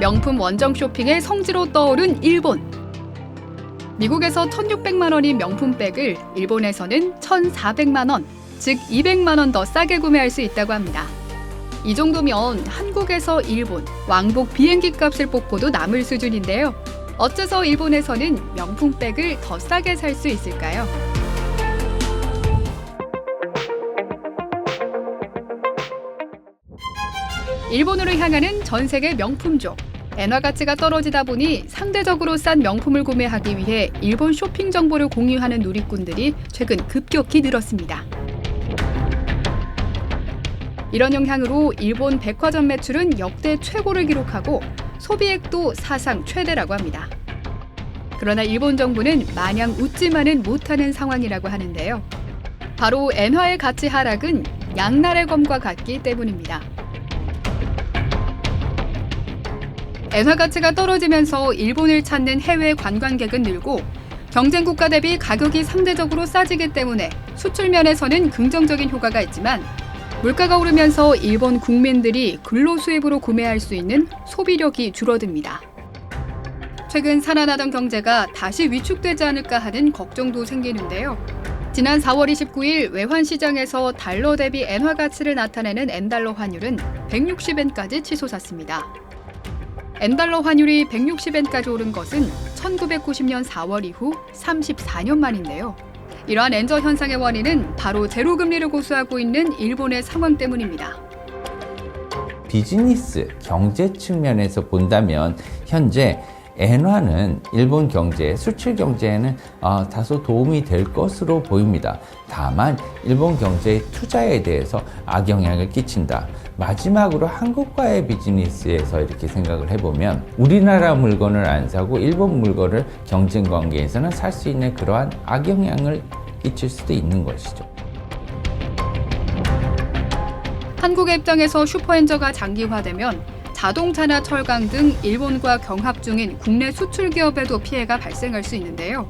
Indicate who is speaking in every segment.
Speaker 1: 명품 원정 쇼핑의 성지로 떠오른 일본. 미국에서 1,600만 원인 명품백을 일본에서는 1,400만 원, 즉 200만 원 더 싸게 구매할 수 있다고 합니다. 이 정도면 한국에서 일본 왕복 비행기 값을 뽑고도 남을 수준인데요. 어째서 일본에서는 명품백을 더 싸게 살 수 있을까요? 일본으로 향하는 전 세계 명품족. 엔화 가치가 떨어지다 보니 상대적으로 싼 명품을 구매하기 위해 일본 쇼핑 정보를 공유하는 누리꾼들이 최근 급격히 늘었습니다. 이런 영향으로 일본 백화점 매출은 역대 최고를 기록하고 소비액도 사상 최대라고 합니다. 그러나 일본 정부는 마냥 웃지만은 못하는 상황이라고 하는데요. 바로 엔화의 가치 하락은 양날의 검과 같기 때문입니다. 엔화 가치가 떨어지면서 일본을 찾는 해외 관광객은 늘고 경쟁 국가 대비 가격이 상대적으로 싸지기 때문에 수출 면에서는 긍정적인 효과가 있지만 물가가 오르면서 일본 국민들이 근로수입으로 구매할 수 있는 소비력이 줄어듭니다. 최근 살아나던 경제가 다시 위축되지 않을까 하는 걱정도 생기는데요. 지난 4월 29일 외환시장에서 달러 대비 엔화 가치를 나타내는 엔달러 환율은 160엔까지 치솟았습니다. 엔달러 환율이 160엔까지 오른 것은 1990년 4월 이후 34년 만인데요. 이러한 엔저 현상의 원인은 바로 제로금리를 고수하고 있는 일본의 상황 때문입니다.
Speaker 2: 비즈니스, 경제 측면에서 본다면 현재 엔화는 일본 경제, 수출 경제에는 다소 도움이 될 것으로 보입니다. 다만 일본 경제의 투자에 대해서 악영향을 끼친다. 마지막으로 한국과의 비즈니스에서 이렇게 생각을 해보면 우리나라 물건을 안 사고 일본 물건을 경쟁 관계에서는 살 수 있는 그러한 악영향을 끼칠 수도 있는 것이죠.
Speaker 1: 한국의 입장에서 슈퍼엔저가 장기화되면 자동차나 철강 등 일본과 경합 중인 국내 수출 기업에도 피해가 발생할 수 있는데요.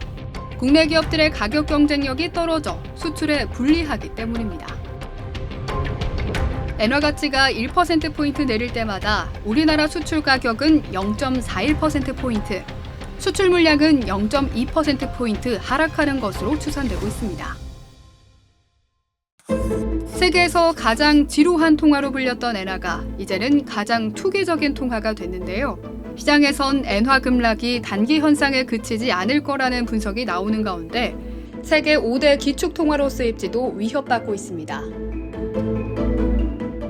Speaker 1: 국내 기업들의 가격 경쟁력이 떨어져 수출에 불리하기 때문입니다. 엔화 가치가 1%포인트 내릴 때마다 우리나라 수출 가격은 0.41%포인트, 수출 물량은 0.2%포인트 하락하는 것으로 추산되고 있습니다. 세계에서 가장 지루한 통화로 불렸던 엔화가 이제는 가장 투기적인 통화가 됐는데요. 시장에선 엔화 급락이 단기 현상에 그치지 않을 거라는 분석이 나오는 가운데 세계 5대 기축통화로 쓰일지도 위협받고 있습니다.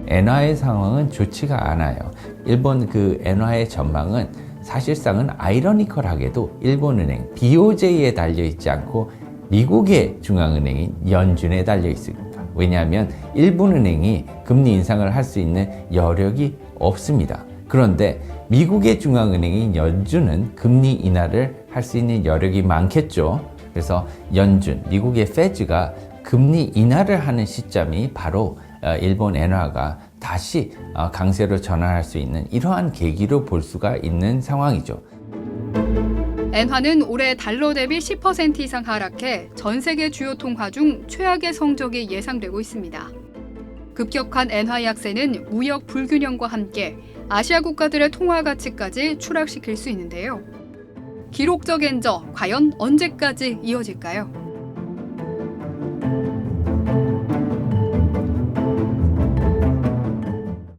Speaker 2: 엔화의 상황은 좋지가 않아요. 일본 엔화의 전망은 사실상은 아이러니컬하게도 일본은행 BOJ에 달려있지 않고 미국의 중앙은행인 연준에 달려 있습니다. 왜냐하면 일본은행이 금리 인상을 할 수 있는 여력이 없습니다. 그런데 미국의 중앙은행인 연준은 금리 인하를 할 수 있는 여력이 많겠죠. 그래서 연준, 미국의 페드가 금리 인하를 하는 시점이 바로 일본 엔화가 다시 강세로 전환할 수 있는 이러한 계기로 볼 수가 있는 상황이죠.
Speaker 1: 엔화는 올해 달러 대비 10% 이상 하락해 전 세계 주요 통화 중 최악의 성적이 예상되고 있습니다. 급격한 엔화 약세는 무역 불균형과 함께 아시아 국가들의 통화 가치까지 추락시킬 수 있는데요. 기록적 엔저, 과연 언제까지 이어질까요?